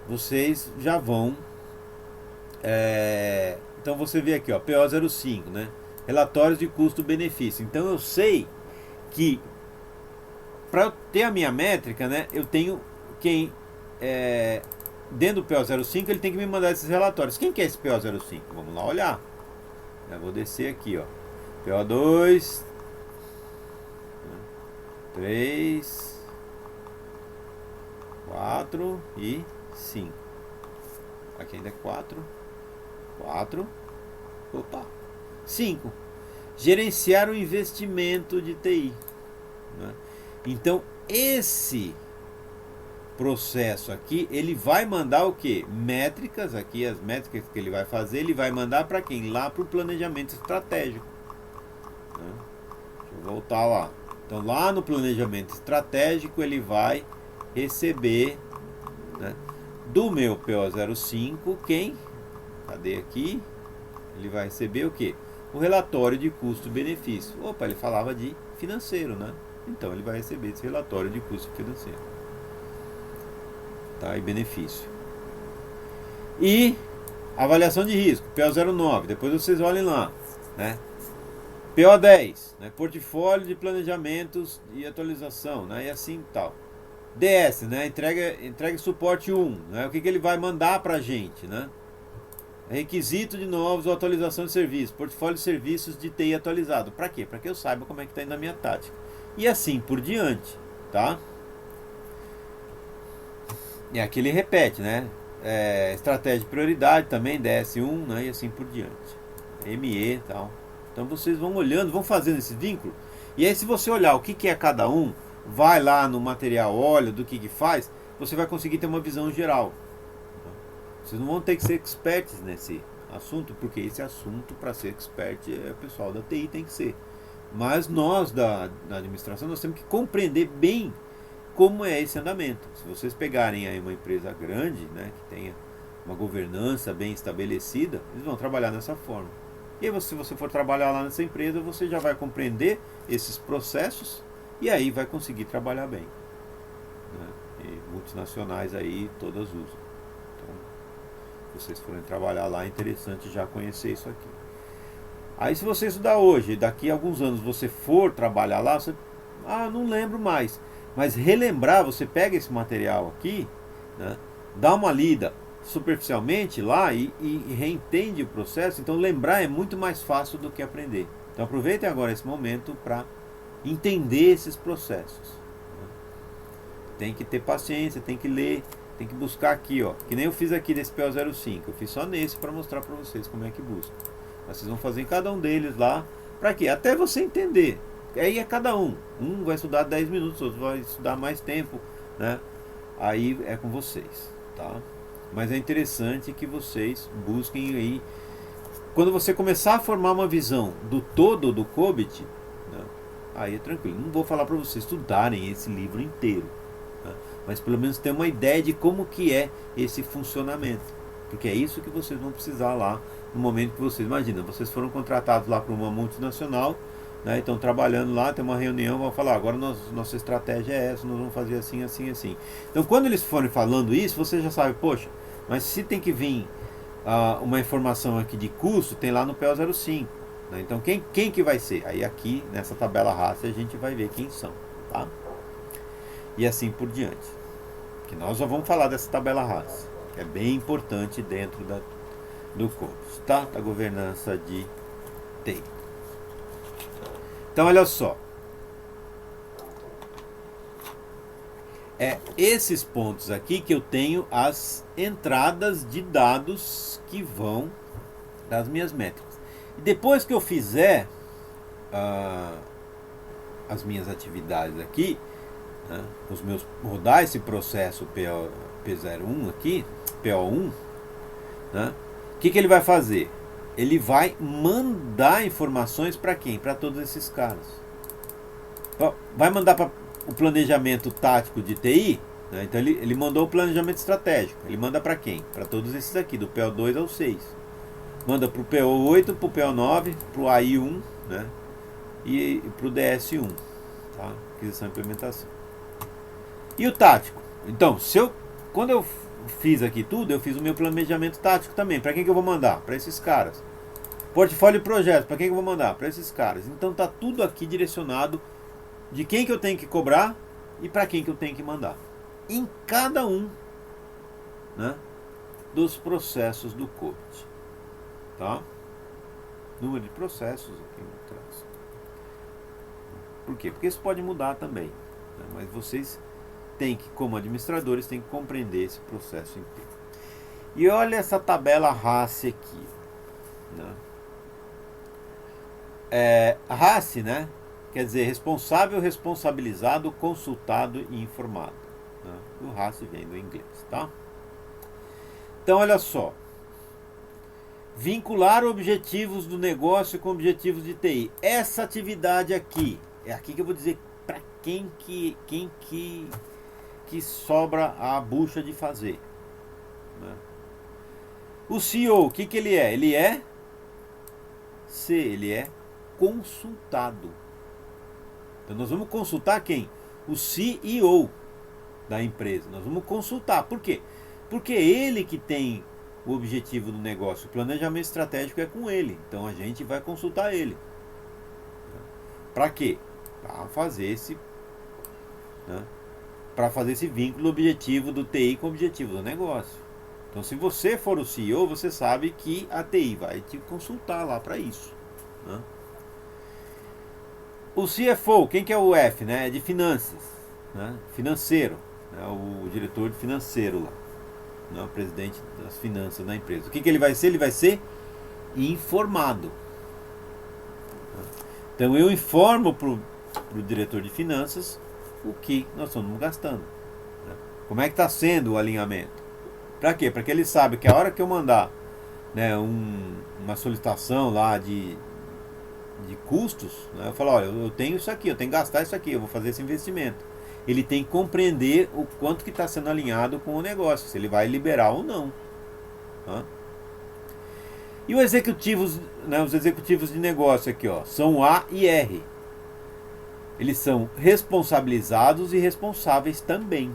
vocês já vão... então você vê aqui, ó, PO05, né, relatórios de custo-benefício. Então eu sei que para ter a minha métrica, né, eu tenho quem... dentro do PO05 ele tem que me mandar esses relatórios. Quem que é esse PO05? Vamos lá olhar. Eu vou descer aqui, ó. PO2, 3, 4 e 5. Aqui ainda é 4. 5. Gerenciar o investimento de TI, né? Então esse processo aqui, ele vai mandar o que? Métricas, aqui as métricas que ele vai fazer, ele vai mandar para quem? Lá para o planejamento estratégico, né? Deixa eu voltar lá. Então lá no planejamento estratégico ele vai receber, né, do meu PO05, quem? Cadê aqui? Ele vai receber o que? O relatório de custo-benefício. Opa, ele falava de financeiro, né? Então ele vai receber esse relatório de custo financeiro, tá? E benefício. E avaliação de risco, PO09, depois vocês olhem lá, né? PO10, né? Portfólio de planejamentos e atualização, né? E assim tal. DS, né? Entrega e suporte 1, né? O que ele vai mandar pra gente, né? Requisito de novos ou atualização de serviço, portfólio de serviços de TI atualizado. Para quê? Para que eu saiba como é que está indo a minha tática. E assim por diante, tá? E aqui ele repete, né? Estratégia de prioridade também, DS1, né? E assim por diante. ME e tal. Então vocês vão olhando, vão fazendo esse vínculo. E aí se você olhar o que é cada um, vai lá no material, olha do que faz, você vai conseguir ter uma visão geral. Vocês não vão ter que ser experts nesse assunto, porque esse assunto, para ser expert, o pessoal da TI tem que ser. Mas nós da administração, nós temos que compreender bem como é esse andamento. Se vocês pegarem aí uma empresa grande, né, que tenha uma governança bem estabelecida, eles vão trabalhar dessa forma. E aí, se você for trabalhar lá nessa empresa, você já vai compreender esses processos e aí vai conseguir trabalhar bem, né? E multinacionais aí todas usam. Se vocês forem trabalhar lá, é interessante já conhecer isso aqui. Aí se você estudar hoje, daqui a alguns anos você for trabalhar lá, você... não lembro mais. Mas relembrar, você pega esse material aqui, né, dá uma lida superficialmente lá e reentende o processo. Então lembrar é muito mais fácil do que aprender. Então aproveitem agora esse momento para entender esses processos, né? Tem que ter paciência, tem que ler. Tem que buscar aqui, ó. Que nem eu fiz aqui nesse PO05. Eu fiz só nesse para mostrar para vocês como é que busca. Mas vocês vão fazer em cada um deles lá. Para quê? Até você entender. Aí é cada um. Um vai estudar 10 minutos, outro vai estudar mais tempo, né? Aí é com vocês, tá? Mas é interessante que vocês busquem aí. Quando você começar a formar uma visão do todo do COBIT, né, aí é tranquilo. Não vou falar para vocês estudarem esse livro inteiro, mas pelo menos ter uma ideia de como que é esse funcionamento, porque é isso que vocês vão precisar lá no momento que vocês, imagina, vocês foram contratados lá para uma multinacional, né, estão trabalhando lá, tem uma reunião, vão falar, agora nossa estratégia é essa, nós vamos fazer assim, assim, assim. Então quando eles forem falando isso, você já sabe, poxa, mas se tem que vir uma informação aqui de custo, tem lá no PO05, né? Então quem que vai ser? Aí aqui nessa tabela raça a gente vai ver quem são, tá? E assim por diante. Que nós já vamos falar dessa tabela rasa, que é bem importante dentro do COBIT, tá? Da governança de TI. Então olha só, esses pontos aqui que eu tenho as entradas de dados que vão das minhas métricas. E depois que eu fizer as minhas atividades aqui, né, rodar esse processo P01 aqui, PO1, né, o que ele vai fazer? Ele vai mandar informações para quem? Para todos esses caras. Vai mandar para o planejamento tático de TI? né? Então ele mandou o planejamento estratégico. Ele manda para quem? Para todos esses aqui, do PO2 ao 6. Manda para o PO8, para o PO9, para o AI1, né? E para o DS1, tá? Aquisição e implementação. E o tático? Então, quando eu fiz aqui tudo, eu fiz o meu planejamento tático também. Para quem que eu vou mandar? Para esses caras. Portfólio e projeto, para quem que eu vou mandar? Para esses caras. Então tá tudo aqui direcionado de quem que eu tenho que cobrar e para quem que eu tenho que mandar. Em cada um, né, dos processos do COBIT. Tá? Número de processos aqui atrás. Por quê? Porque isso pode mudar também, né? Mas vocês têm que, como administradores, têm que compreender esse processo inteiro. E olha essa tabela RACE aqui, né? RACE, né? Quer dizer, responsável, responsabilizado, consultado e informado, né? O RACE vem do inglês, tá? Então, olha só. Vincular objetivos do negócio com objetivos de TI. Essa atividade aqui, é aqui que eu vou dizer para quem que sobra a bucha de fazer, né? O CEO, o que ele é? Ele é ele é consultado. Então nós vamos consultar quem? O CEO da empresa. Nós vamos consultar. Por quê? Porque é ele que tem o objetivo do negócio. O planejamento estratégico é com ele. Então a gente vai consultar ele. Para quê? Para fazer esse, né, para fazer esse vínculo objetivo do TI com o objetivo do negócio. Então, se você for o CEO, você sabe que a TI vai te consultar lá para isso, né? O CFO, quem que é o F, né? É de finanças, né? Financeiro, né? O diretor de financeiro lá, né? O presidente das finanças da empresa. O que ele vai ser? Ele vai ser informado. Então, eu informo para o diretor de finanças o que nós estamos gastando, né? Como é que está sendo o alinhamento. Para quê? Para que ele saiba que a hora que eu mandar, né, uma solicitação lá de custos, né, eu falo, olha, eu tenho isso aqui, eu tenho que gastar isso aqui, eu vou fazer esse investimento. Ele tem que compreender o quanto que está sendo alinhado com o negócio, se ele vai liberar ou não, tá? E os executivos, né, os executivos de negócio aqui, ó, são A e R. Eles são responsabilizados e responsáveis também.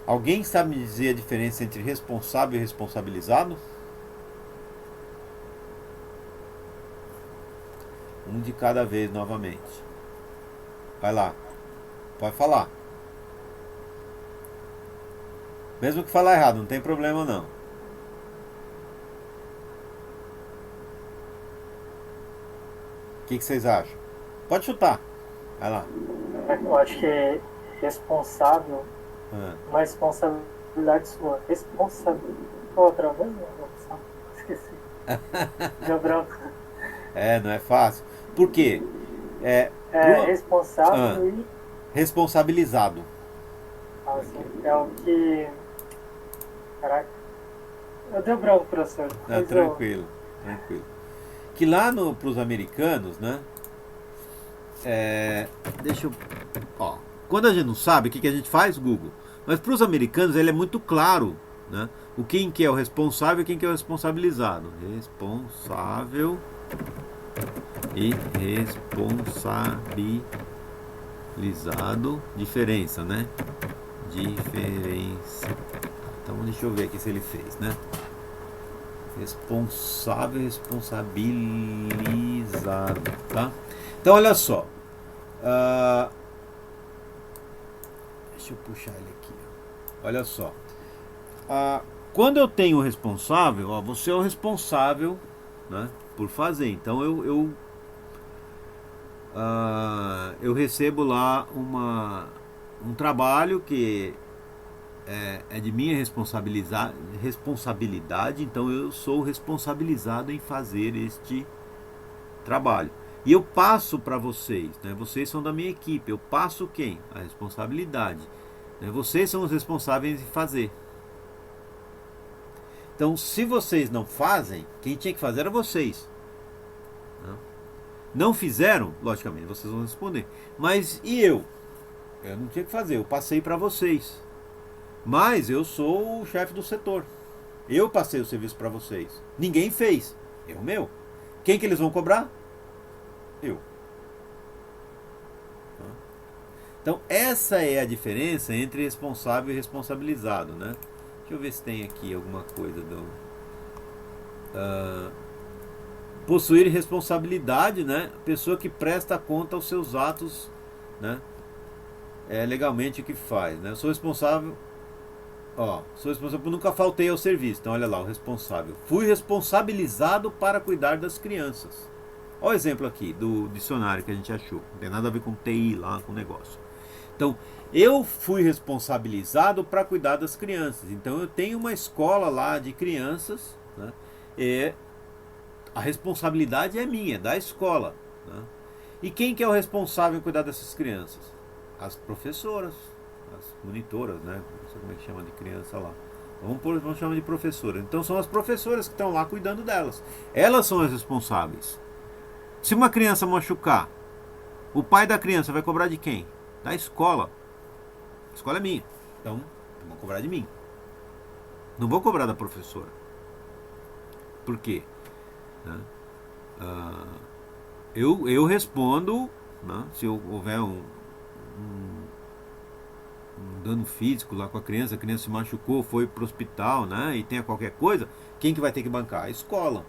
Alguém sabe me dizer a diferença entre responsável e responsabilizado? Um de cada vez novamente. Vai lá. Pode falar. Mesmo que falar errado, não tem problema não. O que vocês acham? Pode chutar. Vai lá. Eu acho que é responsável. Uma responsabilidade sua. Outra vez? Não, esqueci. Deu branco. Não é fácil. Por quê? Responsável e responsabilizado. Assim, é o que. Caraca. Eu dei branco, professor. Tranquilo. Que lá pros americanos, né? Deixa eu. Ó. Quando a gente não sabe, o que a gente faz? Google. Mas para os americanos ele é muito claro, né? Quem que é o responsável e quem que é o responsabilizado. Responsável e responsabilizado. Diferença, né? Diferença. Então deixa eu ver aqui se ele fez, né? Responsável e responsabilizado, tá? Então olha só. Deixa eu puxar ele aqui. Olha só. Quando eu tenho o responsável, ó, você é o responsável, né, por fazer. Então eu recebo lá um trabalho que é de minha responsabilidade. Então eu sou responsabilizado em fazer este trabalho. E eu passo para vocês, né? Vocês são da minha equipe. Eu passo quem? A responsabilidade, né? Vocês são os responsáveis em fazer. Então, se vocês não fazem, quem tinha que fazer era vocês. Não fizeram? Logicamente, vocês vão responder. Mas e eu? Eu não tinha que fazer, eu passei para vocês. Mas eu sou o chefe do setor. Eu passei o serviço para vocês. Ninguém fez. É o meu. Quem que eles vão cobrar? Eu. Então essa é a diferença entre responsável e responsabilizado, né? Deixa eu ver se tem aqui alguma coisa do... possuir responsabilidade, né? Pessoa que presta conta aos seus atos, né? É legalmente o que faz, né? Eu sou responsável... sou responsável por nunca faltei ao serviço. Então olha lá, o responsável. Fui responsabilizado para cuidar das crianças. Olha o exemplo aqui do dicionário que a gente achou. Não tem nada a ver com TI lá, com o negócio. Então, eu fui responsabilizado para cuidar das crianças. Então, eu tenho uma escola lá de crianças, né? E a responsabilidade é minha, é da escola, né? E quem que é o responsável em cuidar dessas crianças? As professoras, as monitoras, né? Não sei como é que chama de criança lá. Vamos chamar de professoras. Então, são as professoras que estão lá cuidando delas. Elas são as responsáveis. Se uma criança machucar, o pai da criança vai cobrar de quem? Da escola. A escola é minha. Então, vão cobrar de mim. Não vou cobrar da professora. Por quê? Né? Eu respondo, né? Se houver um dano físico lá com a criança se machucou, foi pro hospital, né? E tenha qualquer coisa, quem que vai ter que bancar? A escola.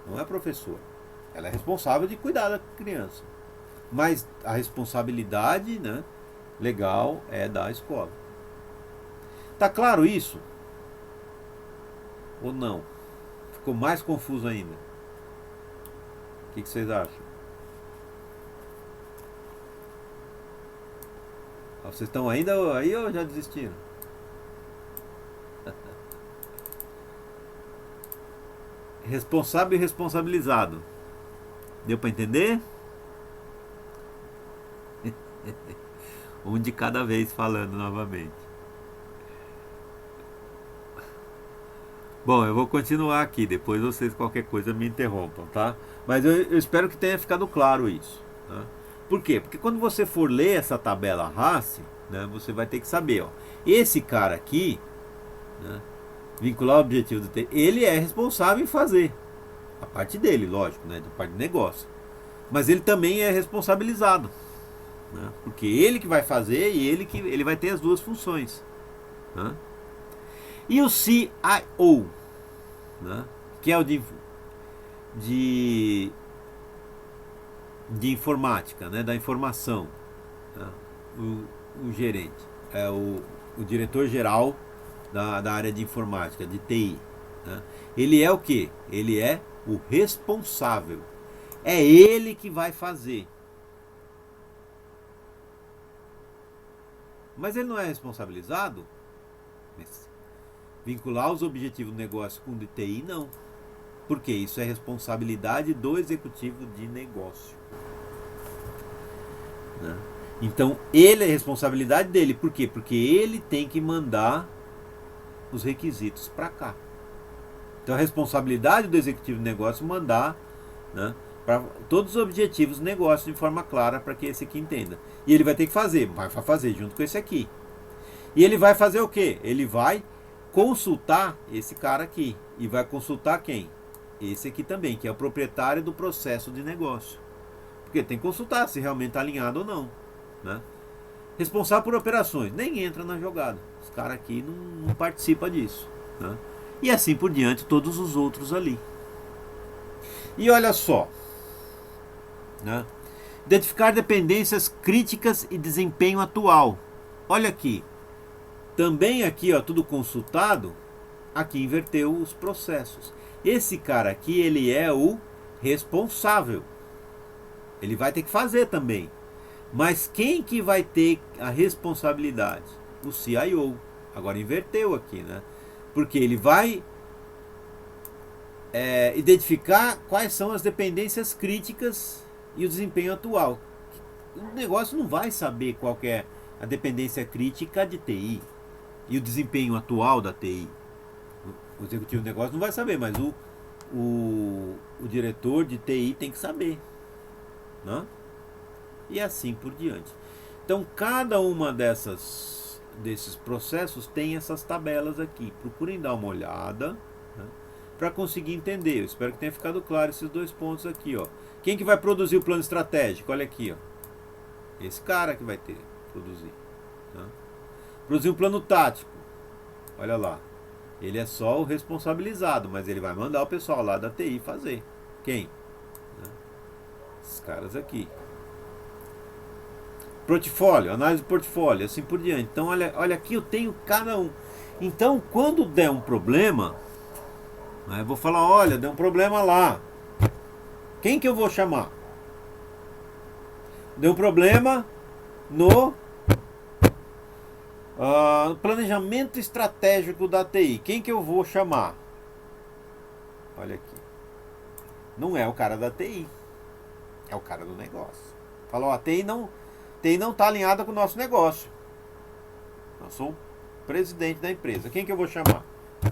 Não é a professora. Ela é responsável de cuidar da criança. Mas a responsabilidade, né, legal é da escola. Tá claro isso? Ou não? Ficou mais confuso ainda? O que vocês acham? Vocês estão ainda aí ou já desistiram? Responsável e responsabilizado. Deu para entender? Um de cada vez falando novamente. Bom, eu vou continuar aqui. Depois vocês qualquer coisa me interrompam, tá? Mas eu espero que tenha ficado claro isso, tá? Por quê? Porque quando você for ler essa tabela RACE, né, você vai ter que saber, ó, esse cara aqui, né, vincular o objetivo do TI, ele é responsável em fazer a parte dele, lógico, né, da parte do negócio. Mas ele também é responsabilizado, né, porque ele que vai fazer e ele vai ter as duas funções, né? E o CIO, né, que é o de informática, né, da informação, né, o gerente, é o diretor-geral da área de informática, de TI, né? Ele é o que? Ele é o responsável. É ele que vai fazer. Mas ele não é responsabilizado? Vincular os objetivos do negócio com o de TI, não. Porque isso é responsabilidade do executivo de negócio, né? Então, ele é responsabilidade dele. Por quê? Porque ele tem que mandar os requisitos para cá. Então, a responsabilidade do executivo de negócio mandar, né, para todos os objetivos do negócio de forma clara para que esse aqui entenda. E ele vai ter que fazer, vai fazer junto com esse aqui. E ele vai fazer o quê? Ele vai consultar esse cara aqui. E vai consultar quem? Esse aqui também, que é o proprietário do processo de negócio. Porque tem que consultar se realmente está alinhado ou não, né? Responsável por operações, nem entra na jogada. Os caras aqui não participam disso, né? E assim por diante, todos os outros ali. E olha só, né? Identificar dependências críticas e desempenho atual. Olha aqui. Também aqui, ó, tudo consultado. Aqui inverteu os processos. Esse cara aqui, ele é o responsável. Ele vai ter que fazer também. Mas quem que vai ter a responsabilidade? O CIO. Agora inverteu aqui, né? Porque ele vai identificar quais são as dependências críticas e o desempenho atual. O negócio não vai saber qual que é a dependência crítica de TI e o desempenho atual da TI. O executivo de negócio não vai saber, mas o diretor de TI tem que saber, né? E assim por diante. Então, cada uma desses processos tem essas tabelas aqui. Procurem dar uma olhada, né, para conseguir entender. Eu espero que tenha ficado claro esses dois pontos aqui. Ó. Quem que vai produzir o plano estratégico? Olha aqui. Ó. Esse cara que vai ter produzir. Tá? Produzir um plano tático. Olha lá. Ele é só o responsabilizado, mas ele vai mandar o pessoal lá da TI fazer. Quem? Né? Esses caras aqui. Portfólio, análise do portfólio, assim por diante. Então, olha aqui, eu tenho cada um. Então, quando der um problema, eu vou falar, olha, deu um problema lá. Quem que eu vou chamar? Deu um problema no planejamento estratégico da TI. Quem que eu vou chamar? Olha aqui. Não é o cara da TI. É o cara do negócio. Falou, a TI não está alinhada com o nosso negócio. Eu sou o presidente da empresa. Quem que eu vou chamar?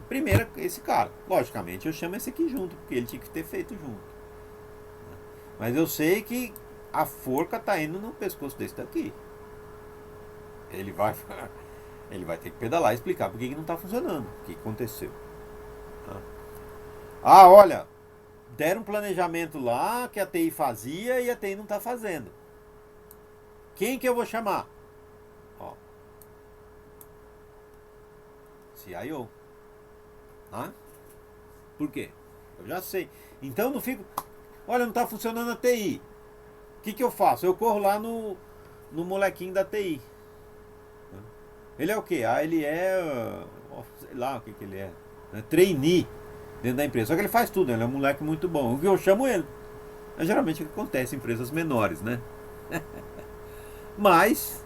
Primeiro, esse cara. Logicamente, eu chamo esse aqui junto, porque ele tinha que ter feito junto. Mas eu sei que a forca está indo no pescoço desse daqui. Ele vai ter que pedalar e explicar por que não está funcionando. O que aconteceu. Olha, deram um planejamento lá que a TI fazia e a TI não está fazendo. Quem que eu vou chamar? Ó. CIO. Por quê? Eu já sei. Então não fico... Olha, não está funcionando a TI. O que eu faço? Eu corro lá no molequinho da TI. Ele é o quê? Ele é... sei lá o que ele é. Trainee dentro da empresa. Só que ele faz tudo. Ele é um moleque muito bom. O que eu chamo ele? É geralmente o que acontece em empresas menores, né? Mas,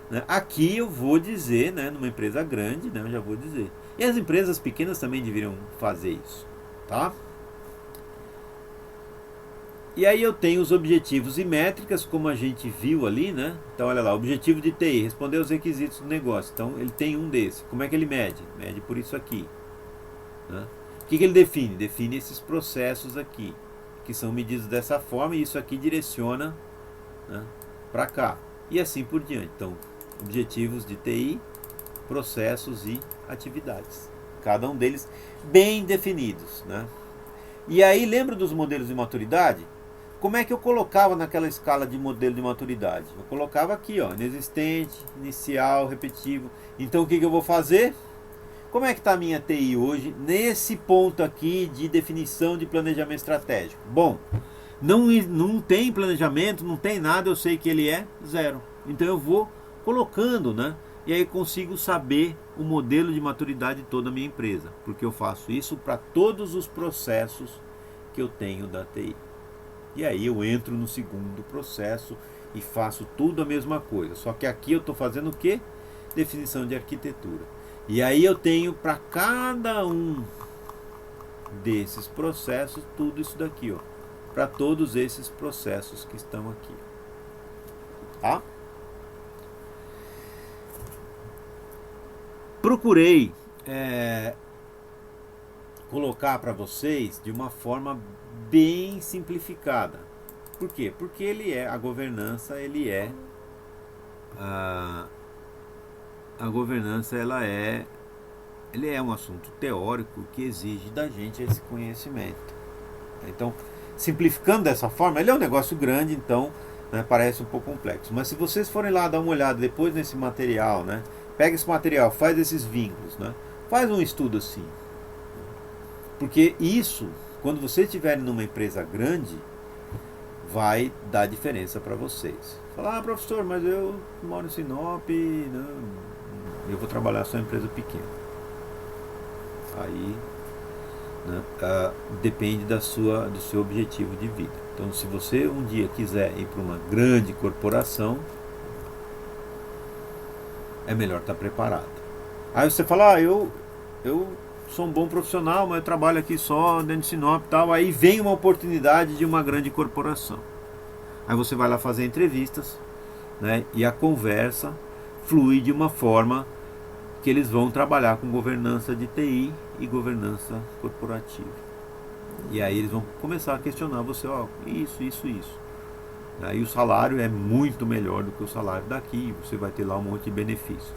né, aqui eu vou dizer, né, numa empresa grande, né, eu já vou dizer. E as empresas pequenas também deveriam fazer isso, tá? E aí eu tenho os objetivos e métricas, como a gente viu ali, né? Então, olha lá, objetivo de TI, responder aos requisitos do negócio. Então, ele tem um desses. Como é que ele mede? Mede por isso aqui. Né? O que ele define? Define esses processos aqui, que são medidos dessa forma, e isso aqui direciona, né, para cá. E assim por diante. Então, objetivos de TI, processos e atividades. Cada um deles bem definidos, né? E aí, lembra dos modelos de maturidade? Como é que eu colocava naquela escala de modelo de maturidade? Eu colocava aqui, ó, inexistente, inicial, repetitivo. Então, o que eu vou fazer? Como é que está a minha TI hoje nesse ponto aqui de definição de planejamento estratégico? Bom, não tem planejamento, não tem nada, eu sei que ele é 0. Então eu vou colocando, né? E aí consigo saber o modelo de maturidade de toda a minha empresa. Porque eu faço isso para todos os processos que eu tenho da TI. E aí eu entro no segundo processo e faço tudo a mesma coisa. Só que aqui eu estou fazendo o quê? Definição de arquitetura. E aí eu tenho para cada um desses processos tudo isso daqui, ó. Para todos esses processos que estão aqui. Tá? Procurei colocar para vocês de uma forma bem simplificada. Por quê? Porque a governança, a governança ele é um assunto teórico que exige da gente esse conhecimento. Então, simplificando dessa forma, ele é um negócio grande, então, né, parece um pouco complexo. Mas se vocês forem lá dar uma olhada depois nesse material, né, pega esse material, faz esses vínculos, né, faz um estudo assim. Porque isso, quando vocês estiverem numa empresa grande, vai dar diferença para vocês. Falar, professor, mas eu moro em Sinop, não, eu vou trabalhar só em empresa pequena. Aí, né, depende do seu objetivo de vida. Então, se você um dia quiser ir para uma grande corporação, é melhor estar preparado. Aí você fala, eu sou um bom profissional, mas eu trabalho aqui só dentro de Sinop e tal. Aí vem uma oportunidade de uma grande corporação. Aí você vai lá fazer entrevistas, né, e a conversa flui de uma forma que eles vão trabalhar com governança de TI e governança corporativa. E aí eles vão começar a questionar você, ó, isso. Aí o salário é muito melhor do que o salário daqui, você vai ter lá um monte de benefícios.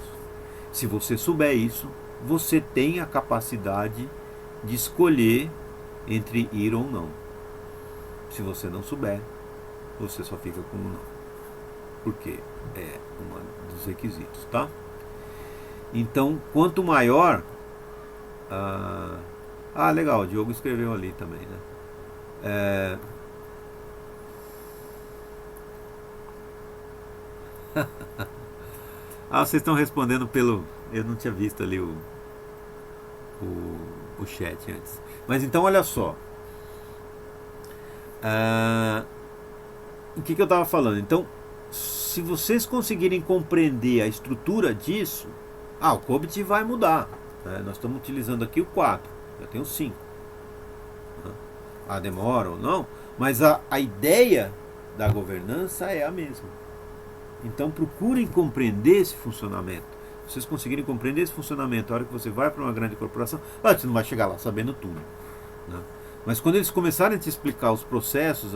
Se você souber isso, você tem a capacidade de escolher entre ir ou não. Se você não souber, você só fica com um não. Porque é um dos requisitos, tá? Então, quanto maior... legal, o Diogo escreveu ali também, né? Vocês estão respondendo pelo... Eu não tinha visto ali o chat antes. Mas então, olha só. O que eu estava falando? Então, se vocês conseguirem compreender a estrutura disso, o COBIT vai mudar. Né? Nós estamos utilizando aqui o 4, já tem o 5. Demora ou não, mas a ideia da governança é a mesma. Então procurem compreender esse funcionamento. Se vocês conseguirem compreender esse funcionamento, a hora que você vai para uma grande corporação, você não vai chegar lá sabendo tudo. Né? Mas quando eles começarem a te explicar os processos,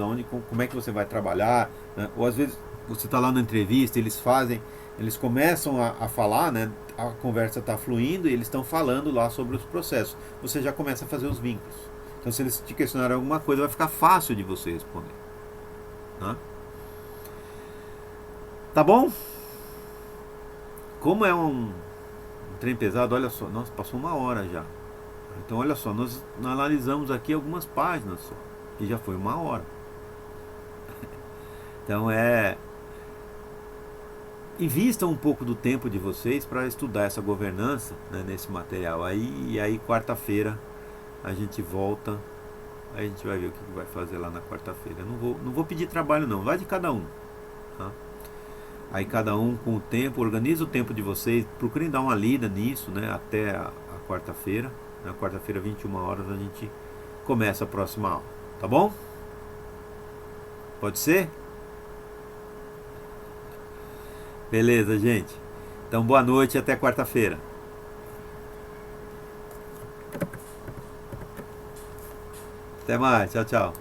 como é que você vai trabalhar, né? Ou às vezes você está lá na entrevista, eles começam a falar, né? A conversa está fluindo e eles estão falando lá sobre os processos. Você já começa a fazer os vínculos. Então se eles te questionarem alguma coisa, vai ficar fácil de você responder. Né? Tá bom? Como é um trem pesado, olha só, nossa, passou 1 hora já. Então olha só, nós analisamos aqui algumas páginas só, e já foi 1 hora. Então invistam um pouco do tempo de vocês para estudar essa governança, né, nesse material. E aí quarta-feira a gente volta, aí a gente vai ver o que vai fazer lá na quarta-feira. Eu não vou pedir trabalho não, vai de cada um. Tá? Aí cada um com o tempo, organiza o tempo de vocês, procurem dar uma lida nisso, né, até a quarta-feira. Na quarta-feira, 21 horas, a gente começa a próxima aula. Tá bom? Pode ser? Beleza, gente. Então, boa noite e até quarta-feira. Até mais. Tchau, tchau.